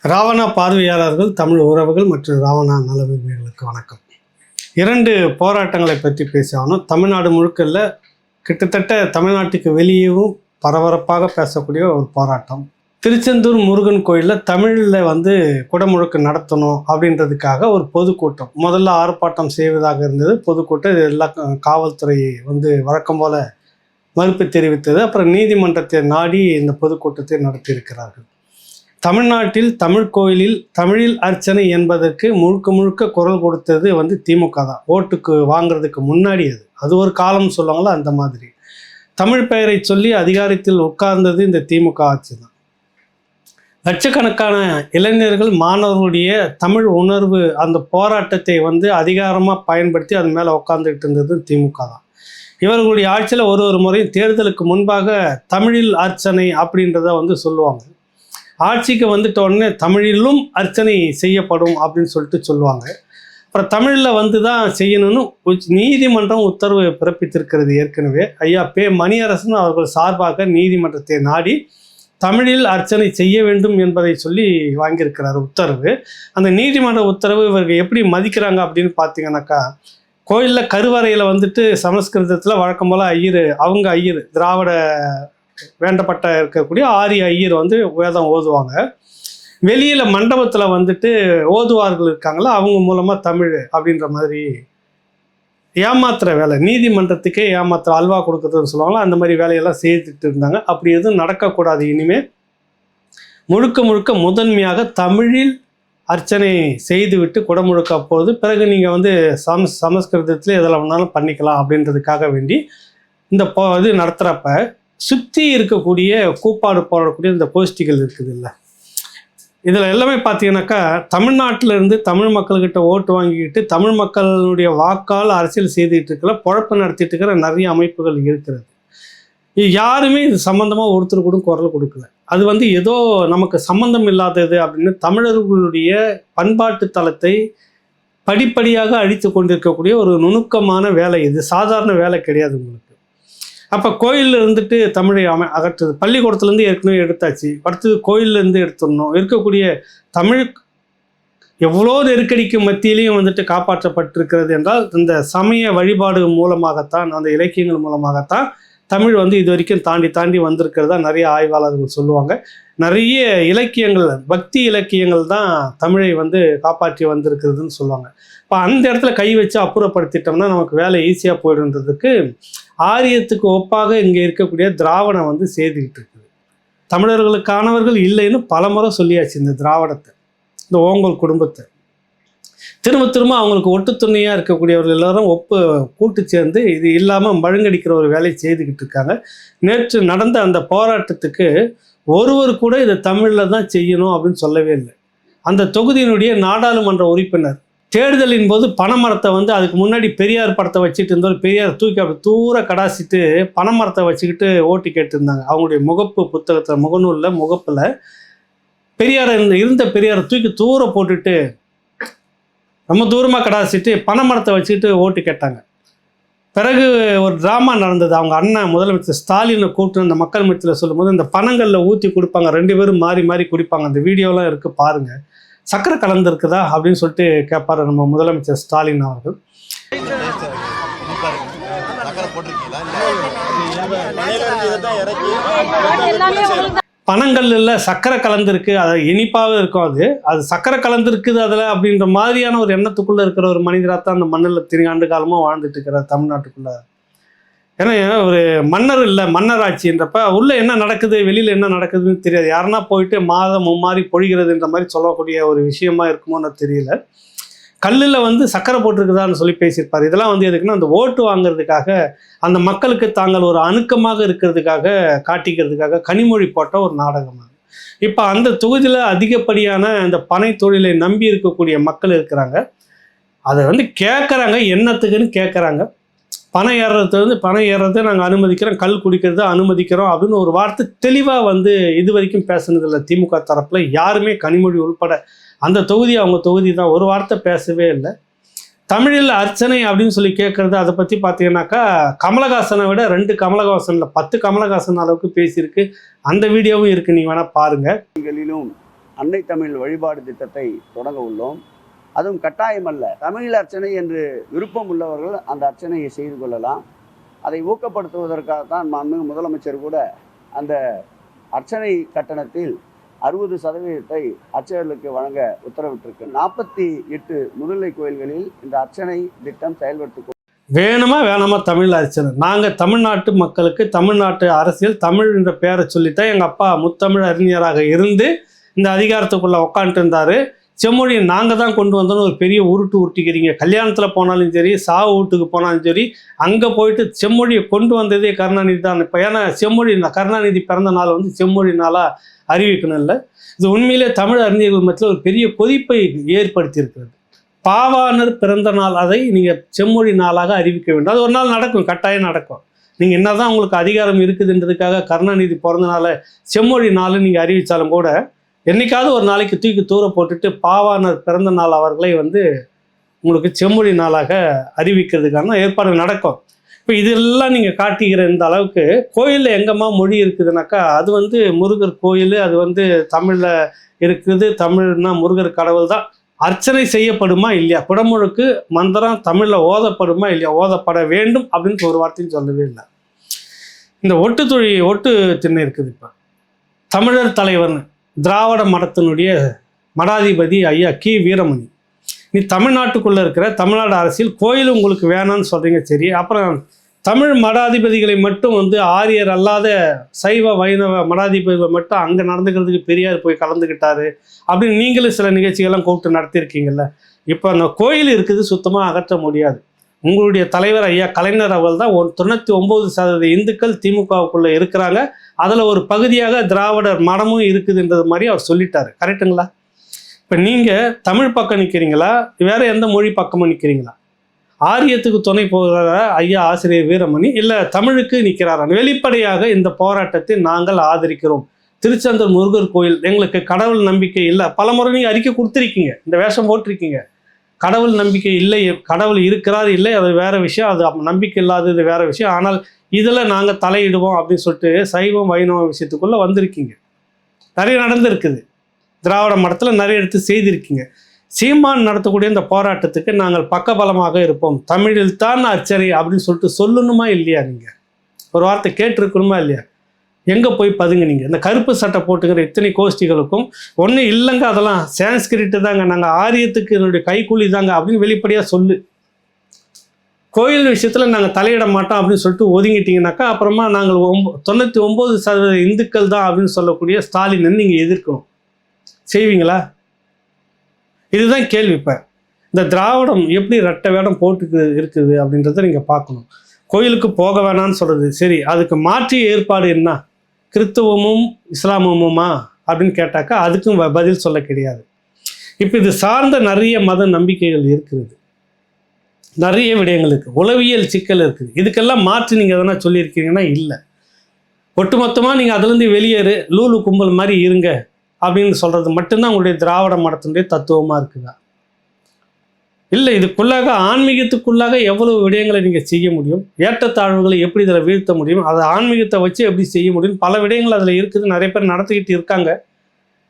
ராவணா பார்வையாளர்கள், தமிழ் உறவுகள் மற்றும் ராவணா நலவியர்களுக்கு வணக்கம். 2 போராட்டங்களை பற்றி பேசியாகணும். தமிழ்நாடு முழுக்கல்ல, கிட்டத்தட்ட தமிழ்நாட்டுக்கு வெளியேவும் பரபரப்பாக பேசக்கூடிய ஒரு போராட்டம். திருச்செந்தூர் முருகன் கோயிலில் தமிழில் குடமுழுக்கு நடத்தணும் அப்படின்றதுக்காக ஒரு பொதுக்கூட்டம். முதல்ல ஆர்ப்பாட்டம் செய்வதாக இருந்தது. பொதுக்கூட்டம் இதெல்லாம் காவல்துறை வழக்கம் போல் மறுப்பு தெரிவித்தது. அப்புறம் நீதிமன்றத்தை நாடி இந்த பொதுக்கூட்டத்தை நடத்தியிருக்கிறார்கள். தமிழ்நாட்டில் தமிழ் கோயிலில் தமிழில் அர்ச்சனை என்பதற்கு முழுக்க குரல் கொடுத்தது திமுக தான். ஓட்டுக்கு வாங்கிறதுக்கு முன்னாடி அது ஒரு காலம் சொல்லுவாங்களோ அந்த மாதிரி. தமிழ் பெயரை சொல்லி அதிகாரத்தில் உட்கார்ந்தது இந்த திமுக ஆட்சி தான். லட்சக்கணக்கான இளைஞர்கள், மாணவர்களுடைய தமிழ் உணர்வு அந்த போராட்டத்தை அதிகாரமாக பயன்படுத்தி அது மேலே உட்கார்ந்துக்கிட்டு இருந்தது திமுக தான். இவர்களுடைய ஆட்சியில் ஒரு முறையும் தேர்தலுக்கு முன்பாக தமிழில் அர்ச்சனை அப்படின்றத சொல்லுவாங்க. ஆட்சிக்கு வந்துட்ட உடனே தமிழிலும் அர்ச்சனை செய்யப்படும் அப்படின்னு சொல்லுவாங்க. அப்புறம் தமிழில் தான் செய்யணும்னு நீதிமன்றம் உத்தரவு பிறப்பித்திருக்கிறது. ஏற்கனவே ஐயா மணியரசன் அவர்கள் சார்பாக நீதிமன்றத்தை நாடி தமிழில் அர்ச்சனை செய்ய வேண்டும் என்பதை சொல்லி வாங்கியிருக்கிறார் உத்தரவு. அந்த நீதிமன்ற உத்தரவு இவர்கள் எப்படி மதிக்கிறாங்க அப்படின்னு பார்த்தீங்கன்னாக்கா, கோயிலில் கருவறையில் சமஸ்கிருதத்தில் வழக்கம் போல் ஐயர் திராவிட வேண்டப்பட்ட இருக்கக்கூடிய ஆரிய ஐயர் வேதம் ஓதுவாங்க. வெளியில் மண்டபத்தில் ஓதுவார்கள் இருக்காங்களா, அவங்க மூலமாக தமிழ் அப்படின்ற மாதிரி ஏமாத்துற வேலை, நீதிமன்றத்துக்கே ஏமாத்துற அல்வா கொடுக்குறதுன்னு சொல்லுவாங்களா, அந்த மாதிரி வேலையெல்லாம் செய்துட்டு இருந்தாங்க. அப்படி எதுவும் நடக்கக்கூடாது. இனிமேல் முழுக்க முதன்மையாக தமிழில் அர்ச்சனை செய்துவிட்டு குடமுழுக்க போது பிறகு நீங்கள் சமஸ்கிருதத்தில் எதில் வேணாலும் பண்ணிக்கலாம் அப்படின்றதுக்காக வேண்டி இந்த இது நடத்துகிறப்ப சுற்றி இருக்கக்கூடிய கூப்பாடு போடக்கூடிய இந்த கோஷ்டிகள் இருக்குது இல்லை, இதில் எல்லாமே பார்த்தீங்கன்னாக்கா தமிழ்நாட்டிலேருந்து தமிழ் மக்கள்கிட்ட ஓட்டு வாங்கிக்கிட்டு தமிழ் மக்களுடைய வாக்கால் அரசியல் செய்துக்கிட்டு இருக்கிற, பொழப்பு நடத்திட்டு இருக்கிற நிறைய அமைப்புகள் இருக்கிறது. யாருமே இது சம்மந்தமாக ஒருத்தர் கூட குரல் கொடுக்கல. அது ஏதோ நமக்கு சம்மந்தம் இல்லாதது அப்படின்னு தமிழர்களுடைய பண்பாட்டு தளத்தை படிப்படியாக அழித்து கொண்டிருக்கக்கூடிய ஒரு நுணுக்கமான வேலை. இது சாதாரண வேலை கிடையாது உங்களுக்கு. அப்போ கோயிலில் தமிழை அகற்றுது. பள்ளிக்கூடத்துலேருந்து ஏற்கனவே எடுத்தாச்சு, அடுத்தது கோயிலேருந்து எடுத்துடணும். இருக்கக்கூடிய தமிழ் எவ்வளோ நெருக்கடிக்கு மத்தியிலையும் காப்பாற்றப்பட்டிருக்கிறது என்றால் இந்த சமய வழிபாடு மூலமாகத்தான், அந்த இலக்கியங்கள் மூலமாகத்தான் தமிழ் இது வரைக்கும் தாண்டி வந்திருக்கிறதா நிறைய ஆய்வாளர்கள் சொல்லுவாங்க. நிறைய இலக்கியங்கள், பக்தி இலக்கியங்கள் தான் தமிழை காப்பாற்றி வந்திருக்கிறதுன்னு சொல்லுவாங்க. இப்போ அந்த இடத்துல கை வச்சு அப்புறப்படுத்திட்டோம்னா நமக்கு வேலை ஈஸியாக போயிடுன்றதுக்கு ஆரியத்துக்கு ஒப்பாக இங்கே இருக்கக்கூடிய திராவிடம் செய்துக்கிட்டு இருக்குது. தமிழர்களுக்கானவர்கள் இல்லைன்னு பல முறை சொல்லியாச்சு. இந்த திராவிடத்தை, இந்த ஓங்கோல் குடும்பத்தை திரும்ப அவங்களுக்கு ஒட்டு துணையாக இருக்கக்கூடியவர்கள் எல்லாரும் கூட்டு சேர்ந்து இது இல்லாமல் மழுங்கடிக்கிற ஒரு வேலையை செய்துக்கிட்டு இருக்காங்க. நேற்று நடந்த அந்த போராட்டத்துக்கு ஒருவர் கூட இதை தமிழில் தான் செய்யணும் அப்படின்னு சொல்லவே இல்லை. அந்த தொகுதியினுடைய நாடாளுமன்ற உறுப்பினர் தேர்தலின் போது பனைமரத்தை அதுக்கு முன்னாடி பெரியார் படத்தை வச்சுட்டு இருந்தாலும் பெரியார் தூக்கி அப்படி தூர கடாசிட்டு பனைமரத்தை வச்சுக்கிட்டு ஓட்டு கேட்டுருந்தாங்க. அவங்களுடைய முகப்பு புத்தகத்தில், முகநூலில் முகப்பில் பெரியார் இருந்த பெரியாரை தூக்கி தூர போட்டுட்டு ரொம்ப தூரமாக கடாசிட்டு பனைமரத்தை வச்சுக்கிட்டு ஓட்டு கேட்டாங்க. பிறகு ஒரு ட்ராமா நடந்தது. அவங்க அண்ணன் முதலமைச்சர் ஸ்டாலினை கூப்பிட்டு அந்த மக்கள் மத்தியில் சொல்லும்போது இந்த பணங்களில் ஊற்றி கொடுப்பாங்க, 2 பேரும் மாறி குடிப்பாங்க. அந்த வீடியோலாம் இருக்குது பாருங்கள். சக்கரை கலந்துருக்குதா அப்படின்னு சொல்லிட்டு கேட்பாரு நம்ம முதலமைச்சர் ஸ்டாலின் அவர்கள். பணங்கள்ல சக்கரை கலந்துருக்கு, அது இனிப்பாகவே இருக்கும். அது சக்கரை கலந்துருக்குது அதில் அப்படின்ற மாதிரியான ஒரு எண்ணத்துக்குள்ளே இருக்கிற ஒரு மனிதராக தான் அந்த மண்ணில் 3 ஆண்டு காலமாக வாழ்ந்துட்டு இருக்கிறார் தமிழ்நாட்டுக்குள்ளே. ஏன்னா ஒரு மன்னர் இல்லை, மன்னராட்சின்றப்ப உள்ளே என்ன நடக்குது வெளியில் என்ன நடக்குதுன்னு தெரியாது. யாருன்னா போயிட்டு மாதம் மும்மாறி பொழிகிறதுன்ற மாதிரி சொல்லக்கூடிய ஒரு விஷயமா இருக்குமோன்னு தெரியல. கல்லில் சக்கரை போட்டிருக்குதான்னு சொல்லி பேசியிருப்பார். இதெல்லாம் எதுக்குன்னா அந்த ஓட்டு வாங்கிறதுக்காக, அந்த மக்களுக்கு தாங்கள் ஒரு அணுக்கமாக இருக்கிறதுக்காக, காட்டிக்கிறதுக்காக கனிமொழி போட்ட ஒரு நாடகம் அது. இப்போ அந்த தொகுதியில் அதிகப்படியான இந்த பனை தொழிலை நம்பி இருக்கக்கூடிய மக்கள் இருக்கிறாங்க. அதை கேட்குறாங்க, என்னத்துக்குன்னு கேட்குறாங்க. பணம் ஏறுறது நாங்கள் அனுமதிக்கிறோம், கல் குடிக்கிறத அனுமதிக்கிறோம் அப்படின்னு ஒரு வார்த்தை தெளிவாக இது வரைக்கும் பேசுனதில்லை திமுக தரப்பில் யாருமே, கனிமொழி உள்பட. அந்த தொகுதி அவங்க தொகுதி தான், ஒரு வார்த்தை பேசவே இல்லை. தமிழில் அர்ச்சனை அப்படின்னு சொல்லி கேட்குறது, அதை பற்றி பார்த்தீங்கன்னாக்கா கமலஹாசனை விட 2 கமலஹாசனில் 10 கமலஹாசன் அளவுக்கு பேசியிருக்கு. அந்த வீடியோவும் இருக்குது, நீங்கள் வேணால் பாருங்கள். அன்னை தமிழ் வழிபாடு திட்டத்தை தொடங்க உள்ளோம். அதுவும் கட்டாயமல்ல, தமிழ் அர்ச்சனை என்று விருப்பம் உள்ளவர்கள் அந்த அர்ச்சனையை செய்து கொள்ளலாம். அதை ஊக்கப்படுத்துவதற்காகத்தான் மாண்புமிகு முதலமைச்சர் கூட அந்த அர்ச்சனை கட்டணத்தில் 60% அர்ச்சகர்களுக்கு வழங்க உத்தரவிட்டிருக்கு. 48 முதுநிலை கோயில்களில் இந்த அர்ச்சனை திட்டம் செயல்படுத்த வேணுமா தமிழ் அர்ச்சனை. நாங்கள் தமிழ்நாட்டு மக்களுக்கு தமிழ்நாட்டு அரசியல் தமிழ் என்ற பெயரை சொல்லித்தான் எங்கள் அப்பா முத்தமிழ் அறிஞராக இருந்து இந்த அதிகாரத்துக்குள்ளே உட்காந்துட்டு இருந்தார். செம்மொழியை நாங்கள் தான் கொண்டு வந்தோன்னு ஒரு பெரிய உருட்டிக்கிறீங்க. கல்யாணத்தில் போனாலும் சரி, சாவு வீட்டுக்கு போனாலும் சரி, அங்கே போயிட்டு செம்மொழியை கொண்டு வந்ததே கருணாநிதி தான். இப்போ ஏன்னா கருணாநிதி பிறந்த நாள் வந்து செம்மொழி நாளாக அறிவிக்கணும் இல்லை. இது உண்மையிலே தமிழ் அறிஞர்கள் மத்தியில் ஒரு பெரிய கொதிப்பை ஏற்படுத்தி இருக்கிறது. பாவாணர் பிறந்த நாள் அதை நீங்கள் செம்மொழி நாளாக அறிவிக்க வேண்டும். அது ஒரு நாள் நடக்கும், கட்டாயம் நடக்கும். நீங்கள் என்ன தான் உங்களுக்கு அதிகாரம் இருக்குதுன்றதுக்காக கருணாநிதி பிறந்த நாளை செம்மொழி நாள் நீங்கள் அறிவித்தாலும் கூட என்றைக்காவது ஒரு நாளைக்கு தூக்கி தூர போட்டுட்டு பாவாணர் பிறந்த நாள் அவர்களை வந்து உங்களுக்கு செம்மொழி நாளாக அறிவிக்கிறதுக்கான ஏற்பாடு நடக்கும். இப்போ இதெல்லாம் நீங்கள் காட்டிக்கிற இந்த அளவுக்கு கோயிலில் எங்கம்மா மொழி இருக்குதுனாக்கா அது வந்து முருகர் கோயில், அது வந்து தமிழில் இருக்குது. தமிழ்னா முருகர் கடவுள் தான். அர்ச்சனை செய்யப்படுமா இல்லையா, குடமுழுக்கு மந்திரம் தமிழில் ஓதப்படுமா இல்லையா, ஓதப்பட வேண்டும் அப்படின்னு ஒரு வார்த்தையும் சொல்லவே இல்லை. இந்த ஒட்டு திண்ணை இருக்குது. இப்போ தமிழர் தலைவர்னு திராவிட மடத்தினுடைய மடாதிபதி ஐயா கி வீரமணி, நீ தமிழ்நாட்டுக்குள்ளே இருக்கிற தமிழ்நாடு அரசியல் கோயில் உங்களுக்கு வேணான்னு சொல்கிறீங்க, சரி. அப்புறம் தமிழ் மடாதிபதிகளை மட்டும் வந்து ஆரியர் அல்லாத சைவ வைணவ மடாதிபதிகளை மட்டும் அங்கே நடந்துக்கிறதுக்கு பெரியார் போய் கலந்துக்கிட்டாரு அப்படின்னு நீங்களும் சில நிகழ்ச்சிகள்லாம் கூப்பிட்டு நடத்தியிருக்கீங்கல்ல. இப்போ அந்த கோயில் இருக்குது, சுத்தமாக அகற்ற முடியாது. உங்களுடைய தலைவர் ஐயா கலைஞர் அவர்கள் தான் 99% இந்துக்கள் திமுகவுக்குள்ளே இருக்கிறாங்க, அதில் ஒரு பகுதியாக திராவிடர் மடமும் இருக்குதுன்றது மாதிரி அவர் சொல்லிட்டாரு. கரெக்டுங்களா? இப்போ நீங்கள் தமிழ் பக்கம் நிற்கிறீங்களா, வேறு எந்த மொழி பக்கமாக நிற்கிறீங்களா? ஆரியத்துக்கு துணை போகிற ஐயா ஆசிரியர் வீரமணி இல்லை தமிழுக்கு நிற்கிறாரான். வெளிப்படையாக இந்த போராட்டத்தை நாங்கள் ஆதரிக்கிறோம். திருச்செந்தூர் முருகர் கோயில் எங்களுக்கு கடவுள் நம்பிக்கை இல்லை, பலமுறை நீங்கள் அறிக்கை கொடுத்துருக்கீங்க, இந்த வேஷம் போட்டிருக்கீங்க. கடவுள் நம்பிக்கை இல்லை, கடவுள் இருக்கிறார் இல்லை, அது வேறு விஷயம், அது நம்பிக்கை இல்லாதது வேறு விஷயம். ஆனால் இதில் நாங்கள் தலையிடுவோம் அப்படின்னு சொல்லிட்டு சைவம் வைணவ விஷயத்துக்குள்ளே வந்திருக்கீங்க. நிறைய நடந்திருக்குது, திராவிட மடத்தில் நிறைய எடுத்து செய்திருக்கீங்க. சீமான் நடத்தக்கூடிய இந்த போராட்டத்துக்கு நாங்கள் பக்கபலமாக இருப்போம், தமிழில் தான் அர்ச்சனை அப்படின்னு சொல்லிட்டு சொல்லணுமா இல்லையா? நீங்கள் ஒரு வார்த்தை கேட்டிருக்கணுமா இல்லையா? எங்கே போய் பதுங்குனீங்க? இந்த கருப்பு சட்டை போட்டுக்கிற இத்தனை கோஷ்டிகளுக்கும் ஒன்றும் இல்லைங்க, அதெல்லாம் சான்ஸ்கிரிட்டு தாங்க, நாங்கள் ஆரியத்துக்கு என்னுடைய கைக்கூலி தாங்க அப்படின்னு வெளிப்படையாக சொல்லு. கோயில் விஷயத்தில் நாங்கள் தலையிட மாட்டோம் அப்படின்னு சொல்லிட்டு ஒதுங்கிட்டீங்கன்னாக்கா அப்புறமா நாங்கள் 99% இந்துக்கள் தான் அப்படின்னு சொல்லக்கூடிய ஸ்டாலினை நீங்கள் எதிர்க்கணும். செய்வீங்களா? இதுதான் கேள்வி. இப்போ இந்த திராவிடம் எப்படி ரெட்டை வேடம் போட்டுக்கு இருக்குது அப்படின்றத நீங்கள் பார்க்கணும். கோயிலுக்கு போக வேணான்னு சொல்கிறது சரி, அதுக்கு மாற்று ஏற்பாடு என்ன? கிறித்துவமும் இஸ்லாமுமா அப்படின்னு கேட்டாக்கா அதுக்கும் பதில் சொல்ல கிடையாது. இப்போ இது சார்ந்த நிறைய மத நம்பிக்கைகள் இருக்கிறது, நிறைய விடயங்கள் இருக்குது, உளவியல் சிக்கல் இருக்குது. இதுக்கெல்லாம் மாற்று நீங்கள் எதனா சொல்லியிருக்கீங்கன்னா இல்லை. ஒட்டுமொத்தமாக நீங்கள் அதுலேருந்து வெளியேறு, லூலு கும்பல் மாதிரி இருங்க அப்படின்னு சொல்கிறது மட்டும்தான் உங்களுடைய திராவிட மடத்தினுடைய தத்துவமாக இருக்குதா? இல்லை, இதுக்குள்ளாக ஆன்மீகத்துக்குள்ளாக எவ்வளவு விடயங்களை நீங்கள் செய்ய முடியும், ஏற்றத்தாழ்வுகளை எப்படி இதில் வீழ்த்த முடியும், அதை ஆன்மீகத்தை வச்சு எப்படி செய்ய முடியும், பல விடயங்கள் அதில் இருக்குது. நிறைய பேர் நடத்திக்கிட்டு இருக்காங்க.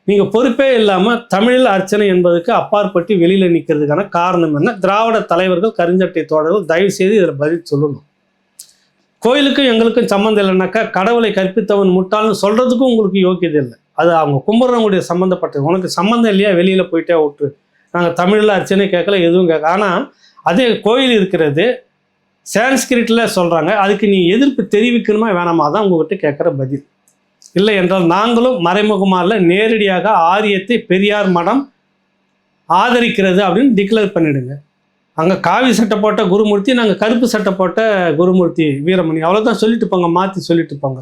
நீங்கள் பொறுப்பே இல்லாமல் தமிழில் அர்ச்சனை என்பதுக்கு அப்பாற்பட்டு வெளியில் நிற்கிறதுக்கான காரணம் என்ன? திராவிட தலைவர்கள், கருஞ்சட்டை தோழர்கள் தயவு செய்து இதில் பதில் சொல்லணும். கோயிலுக்கும் எங்களுக்கும் சம்மந்தம் இல்லைனாக்கா கடவுளை கற்பித்தவன் முட்டாள்னு சொல்கிறதுக்கும் உங்களுக்கு யோக்கியது இல்லை. அது அவங்க கும்பிட்றவங்களுடைய சம்மந்தப்பட்டது. உனக்கு சம்மந்தம் இல்லையா, வெளியில் போயிட்டே விட்டு. நாங்கள் தமிழில் அர்ச்சனை கேட்கல, எதுவும் கேட்க. ஆனால் அதே கோயில் இருக்கிறது சான்ஸ்கிரிட்டில் சொல்கிறாங்க, அதுக்கு நீ எதிர்ப்பு தெரிவிக்கணுமா வேணாமா தான் உங்கள்கிட்ட கேட்குற பதில். இல்லை என்றால் நாங்களும் மறைமுகமாக நேரடியாக ஆரியத்தை பெரியார் மடம் ஆதரிக்கிறது அப்படின்னு டிக்ளேர் பண்ணிவிடுங்க. அங்கே காவி சட்டை போட்ட குருமூர்த்தி, நாங்கள் கருப்பு சட்டை போட்ட குருமூர்த்தி வீரமணி, அவ்வளோதான் சொல்லிட்டு போங்க, மாற்றி சொல்லிட்டு போங்க.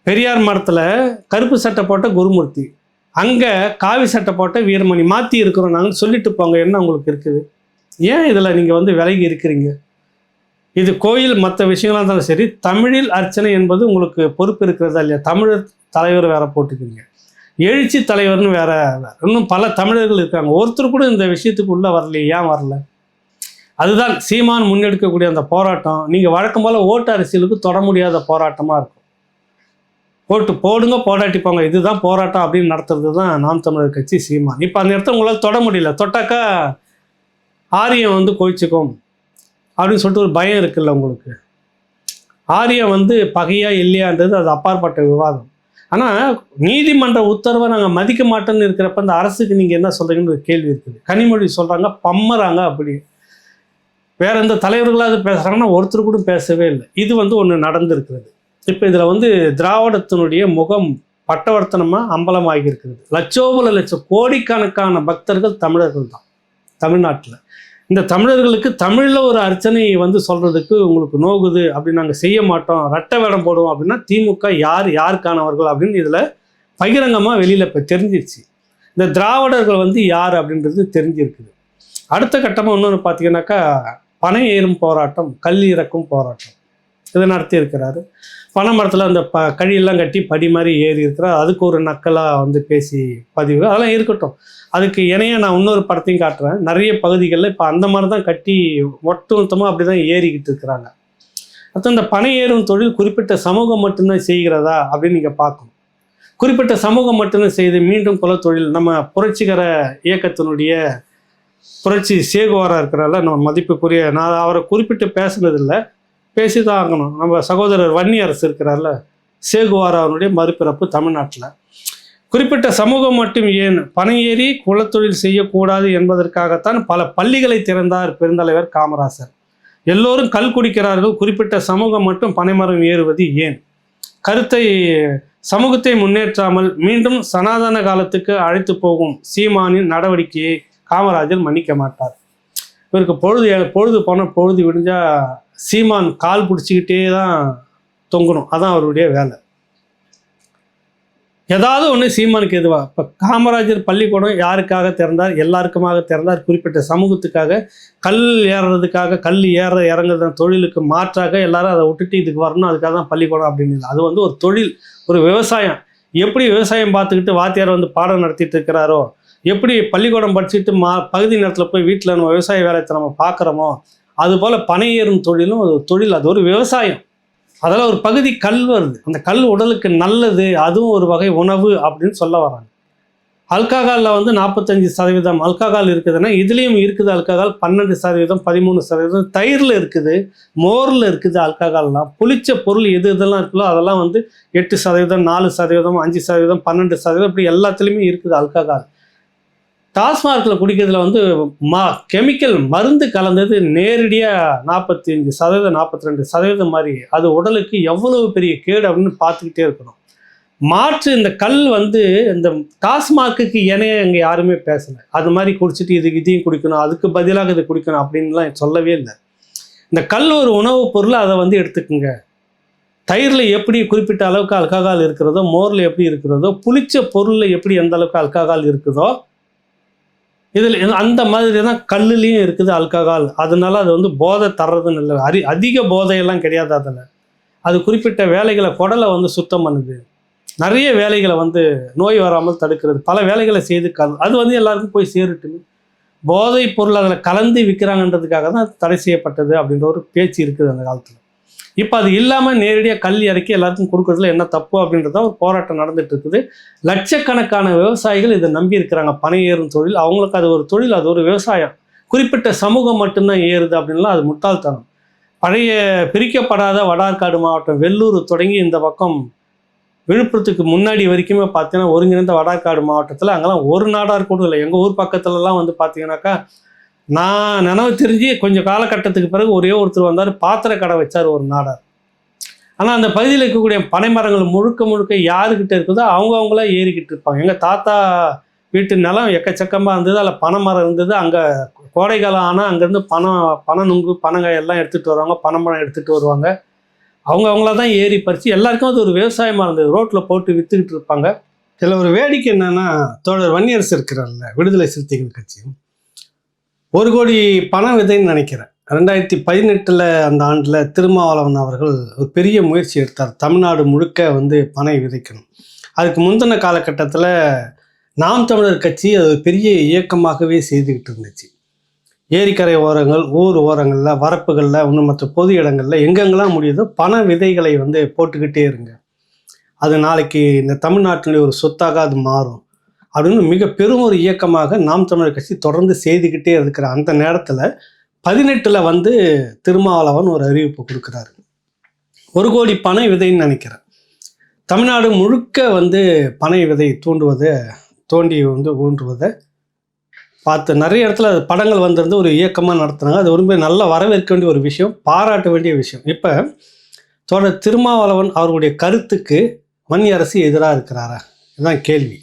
பெரியார் மடத்தில் கருப்பு சட்டை போட்ட குருமூர்த்தி, அங்கே காவி சட்டை போட்ட வீரமணி, மாற்றி இருக்கிறோம் நாங்கள் சொல்லிட்டு போங்க. என்ன உங்களுக்கு இருக்குது? ஏன் இதில் நீங்கள் வந்து விலகி இருக்கிறீங்க? இது கோயில் மற்ற விஷயங்களாக இருந்தாலும் சரி, தமிழில் அர்ச்சனை என்பது உங்களுக்கு பொறுப்பு இருக்கிறதா இல்லையா? தமிழர் தலைவர் வேற போட்டுக்கிறீங்க, எழுச்சி தலைவர்னு வேற, இன்னும் பல தமிழர்கள் இருக்காங்க. ஒருத்தர் கூட இந்த விஷயத்துக்கு உள்ளே வரலையே, ஏன் வரல? அதுதான் சீமான் முன்னெடுக்கக்கூடிய அந்த போராட்டம் நீங்கள் வழக்கம் போல் ஓட்டு அரசியலுக்கு தொட முடியாத போராட்டமாக இருக்கும். ஓட்டு போடுங்க போடாட்டி போங்க, இதுதான் போராட்டம் அப்படின்னு நடத்துறது தான் நாம் தமிழர் கட்சி, சீமான். இப்போ அந்த இடத்த உங்களால் தொட முடியல, தொட்டாக்கா ஆரியம் வந்து கோவிச்சுக்கும் அப்படின்னு சொல்லிட்டு ஒரு பயம் இருக்குல்ல உங்களுக்கு. ஆரியம் வந்து பகையா இல்லையான்றது அது அப்பாற்பட்ட விவாதம். ஆனால் நீதிமன்ற உத்தரவை நாங்கள் மதிக்க மாட்டோம்னு இருக்கிறப்ப அந்த அரசுக்கு நீங்கள் என்ன சொல்கிறீங்கன்னு ஒரு கேள்வி இருக்குது. கனிமொழி சொல்கிறாங்க பம்மறாங்க அப்படி. வேற எந்த தலைவர்களாவது பேசுகிறாங்கன்னா ஒருத்தர் கூட பேசவே இல்லை. இது வந்து ஒன்று நடந்திருக்கிறது. இப்போ இதில் வந்து திராவிடத்தினுடைய முகம் பட்டவர்த்தனமாக அம்பலமாகி இருக்கிறது. லட்சோபல லட்சம் கோடிக்கணக்கான பக்தர்கள் தமிழர்கள் தான் தமிழ்நாட்டில். இந்த தமிழர்களுக்கு தமிழில் ஒரு அர்ச்சனை வந்து சொல்கிறதுக்கு உங்களுக்கு நோகுது அப்படின்னு நாங்கள் செய்ய மாட்டோம், ரெட்டை வேடம் போடுவோம் அப்படின்னா திமுக யாருக்கானவர்கள் அப்படின்னு இதில் பகிரங்கமாக வெளியில் இப்போ தெரிஞ்சிருச்சு. இந்த திராவிடர்கள் வந்து யார் அப்படின்றது தெரிஞ்சிருக்குது. அடுத்த கட்டமாக இன்னொன்று பார்த்தீங்கன்னாக்கா பனை ஏறும் போராட்டம், கல் இறக்கும் போராட்டம் இதை நடத்தி இருக்கிறாரு. பனை மரத்தில் அந்த கழியெல்லாம் கட்டி படி மாதிரி ஏறி இருக்கிறார். அதுக்கு ஒரு நக்கலாக வந்து பேசி பதிவு அதெல்லாம் இருக்கட்டும். அதுக்கு இணையாக நான் இன்னொரு படத்தையும் காட்டுறேன். நிறைய பகுதிகளில் இப்போ அந்த மாதிரி தான் கட்டி ஒட்டுமொத்தமாக அப்படி தான் ஏறிக்கிட்டு இருக்கிறாங்க. அப்புறம் இந்த பனை ஏறும் தொழில் குறிப்பிட்ட சமூகம் மட்டும்தான் செய்கிறதா அப்படின்னு நீங்கள் பார்க்கணும். குறிப்பிட்ட சமூகம் மட்டும்தான் செய்து மீண்டும் குலத்தொழில் நம்ம புரட்சிகர இயக்கத்தினுடைய புரட்சி சேகுவாரா இருக்கிறால நம்ம மதிப்புக்குரிய, நான் அவரை குறிப்பிட்டு பேசுனதில்லை, பேசி தான் ஆகணும். நம்ம சகோதரர் வன்னியரசு இருக்கிறார்ல, சேகுவாராவுடைய மறுபிறப்பு தமிழ்நாட்டில். குறிப்பிட்ட சமூகம் மட்டும் ஏன் பனை ஏறி குலத்தொழில் செய்யக்கூடாது என்பதற்காகத்தான் பல பள்ளிகளை திறந்தார் பெருந்தலைவர் காமராசர். எல்லோரும் கல் குடிக்கிறார்கள், குறிப்பிட்ட சமூகம் மட்டும் பனைமரம் ஏறுவது ஏன்? கருத்தை சமூகத்தை முன்னேற்றாமல் மீண்டும் சனாதன காலத்துக்கு அழைத்து போகும் சீமானின் நடவடிக்கையை காமராஜர் மன்னிக்க மாட்டார். இவருக்கு பொழுது போன பொழுது விடிஞ்சா சீமான் கால் பிடிச்சிக்கிட்டே தான் தொங்கணும், அதான் அவருடைய வேலை. ஏதாவது ஒன்று சீமானுக்கு எதுவாக. இப்போ காமராஜர் பள்ளிக்கூடம் யாருக்காக திறந்தார்? எல்லாருக்குமாக திறந்தார். குறிப்பிட்ட சமூகத்துக்காக, கல் ஏறுறதுக்காக, கல் இறங்குற தொழிலுக்கு மாற்றாக எல்லாரும் அதை விட்டுட்டு இதுக்கு வரணும், அதுக்காக தான் பள்ளிக்கூடம் அப்படின்னு. அது வந்து ஒரு தொழில், ஒரு விவசாயம். எப்படி விவசாயம் பார்த்துக்கிட்டு வாத்தியார் வந்து பாடம் நடத்திட்டு இருக்கிறாரோ, எப்படி பள்ளிக்கூடம் படிச்சுட்டு பகுதி நேரத்தில் போய் வீட்டில் நம்ம விவசாய வேலையை நம்ம பார்க்குறோமோ, அதுபோல் பனை ஏறும் தொழிலும் ஒரு தொழில், அது ஒரு விவசாயம். அதில் ஒரு பகுதி கல் வருது, அந்த கல் உடலுக்கு நல்லது, அதுவும் ஒரு வகை உணவு அப்படின்னு சொல்ல வராங்க. அல்கஹாலில் வந்து 45% அல்கஹால் இருக்குதுன்னா இதுலேயும் இருக்குது அல்கஹால் 12%, 13%. தயிரில் இருக்குது, மோரில் இருக்குது அல்கஹால்லாம். புளிச்ச பொருள் எது இதெல்லாம் இருக்குதோ அதெல்லாம் வந்து 8%, 4%, 5%, 12%, இப்படி எல்லாத்துலேயுமே இருக்குது அல்கஹால். டாஸ்மார்க்கில் குடிக்கிறதுல வந்து கெமிக்கல் மருந்து கலந்தது நேரடியாக 45%, 42% மாதிரி. அது உடலுக்கு எவ்வளவு பெரிய கேடு அப்படின்னு பார்த்துக்கிட்டே இருக்கணும். மாற்று இந்த கல் வந்து இந்த டாஸ்மார்க்குக்கு இணைய இங்கே யாருமே பேசலை. அது மாதிரி குடிச்சிட்டு இதையும் குடிக்கணும், அதுக்கு பதிலாக இதை குடிக்கணும் அப்படின்லாம் சொல்லவே இல்லை. இந்த கல் ஒரு உணவுப் பொருள், அதை வந்து எடுத்துக்குங்க. தயிரில் எப்படி குறிப்பிட்ட அளவுக்கு அல்கஹால் இருக்கிறதோ, மோரில் எப்படி இருக்கிறதோ, புளிச்ச பொருளில் எப்படி எந்த அளவுக்கு அல்கஹால் இருக்குதோ, இதில் அந்த மாதிரி தான் கல்லுலேயும் இருக்குது அல்கஹால். அதனால அது வந்து போதை தர்றதுன்னு இல்லை, அதிக போதையெல்லாம் கிடையாது. அதில் அது குறிப்பிட்ட வேலைகளை, குடலை வந்து சுத்தம் பண்ணுது, நிறைய வேலைகளை வந்து நோய் வராமல் தடுக்கிறது, பல வேலைகளை செய்து அது வந்து எல்லாருக்கும் போய் சேருட்டுன்னு. போதைப் பொருள் அதில் கலந்து விற்கிறாங்கன்றதுக்காக தான் தடை செய்யப்பட்டது அப்படின்ற ஒரு பேச்சு இருக்குது அந்த காலத்தில். இப்போ அது இல்லாமல் நேரடியாக கல் இறக்கி எல்லாருக்கும் கொடுக்குறதுல என்ன தப்பு அப்படின்றத ஒரு போராட்டம் நடந்துட்டு இருக்குது. லட்சக்கணக்கான விவசாயிகள் இதை நம்பி இருக்கிறாங்க. பனை ஏறும் தொழில் அவங்களுக்கு அது ஒரு தொழில், அது ஒரு விவசாயம். குறிப்பிட்ட சமூகம் மட்டும்தான் ஏறுது அப்படின்லாம் அது முட்டாள்தனம். பழைய பிரிக்கப்படாத வடார்காடு மாவட்டம் வெள்ளூர் தொடங்கி இந்த பக்கம் விழுப்புரத்துக்கு முன்னாடி வரைக்குமே பார்த்தீங்கன்னா ஒருங்கிணைந்த வடார்காடு மாவட்டத்தில் அங்கெல்லாம் ஒரு நாடார் கூட இல்லை. எங்கள் ஊர் பக்கத்துலலாம் வந்து பார்த்தீங்கன்னாக்கா, நான் நினைவு தெரிஞ்சு கொஞ்சம் காலகட்டத்துக்கு பிறகு ஒரே ஒருத்தர் வந்தார், பாத்திர கடை வச்சார் ஒரு நாடார். ஆனால் அந்த பகுதியில் இருக்கக்கூடிய பனை மரங்கள் முழுக்க யாருக்கிட்ட இருக்குதோ அவங்களாம் ஏறிக்கிட்டு இருப்பாங்க. எங்கள் தாத்தா வீட்டு நிலம் எக்கச்சக்கமாக இருந்தது, அதில் பனை மரம் இருந்தது. அங்கே கோடை காலம் ஆனால் அங்கேருந்து பனை நுங்கு பனங்காய் எல்லாம் எடுத்துகிட்டு வருவாங்க, பனைமரம் எடுத்துகிட்டு வருவாங்க. அவங்கள தான் ஏறி பறித்து எல்லாருக்கும் அது ஒரு விவசாயமாக இருந்தது. ரோட்டில் போட்டு விற்றுக்கிட்டு இருப்பாங்க. இதில் ஒரு வேடிக்கை என்னென்னா, தோழர் வன்னியரசு இருக்கிறார்ல, விடுதலை சிறுத்தைகள் கட்சி 1 கோடி பண விதைன்னு நினைக்கிறேன். 2018 அந்த ஆண்டில் திருமாவளவன் அவர்கள் ஒரு பெரிய முயற்சி எடுத்தார். தமிழ்நாடு முழுக்க வந்து பனை விதைக்கணும். அதுக்கு முந்தின காலகட்டத்தில் நாம் தமிழர் கட்சி அது ஒரு பெரிய இயக்கமாகவே செய்துக்கிட்டு இருந்துச்சு. ஏரிக்கரை ஓரங்கள், ஊர் ஓரங்களில், வரப்புகளில், இன்னும் மற்ற பொது இடங்களில் எங்கெங்கெல்லாம் முடியுதோ பனை விதைகளை வந்து போட்டுக்கிட்டே இருங்க. அது நாளைக்கு இந்த தமிழ்நாட்டினுடைய ஒரு சொத்தாக அது மாறும் அப்படின்னு மிக பெரும் ஒரு இயக்கமாக நாம் தமிழர் கட்சி தொடர்ந்து செய்துக்கிட்டே இருக்கிற அந்த நேரத்தில் 18 வந்து திருமாவளவன் ஒரு அறிவிப்பு கொடுக்குறாரு. 1 கோடி பனை விதைன்னு நினைக்கிறேன். தமிழ்நாடு முழுக்க வந்து பனை விதை தோண்டி ஊன்றுவதை பார்த்து நிறைய இடத்துல அது படங்கள் வந்திருந்து ஒரு இயக்கமாக நடத்துனாங்க. அது ரொம்ப நல்லா வரவேற்க வேண்டிய ஒரு விஷயம், பாராட்ட வேண்டிய விஷயம். இப்போ தொடர் திருமாவளவன் அவர்களுடைய கருத்துக்கு வன்னி அரசு எதிராக இருக்கிறாரா? இதுதான் கேள்வி.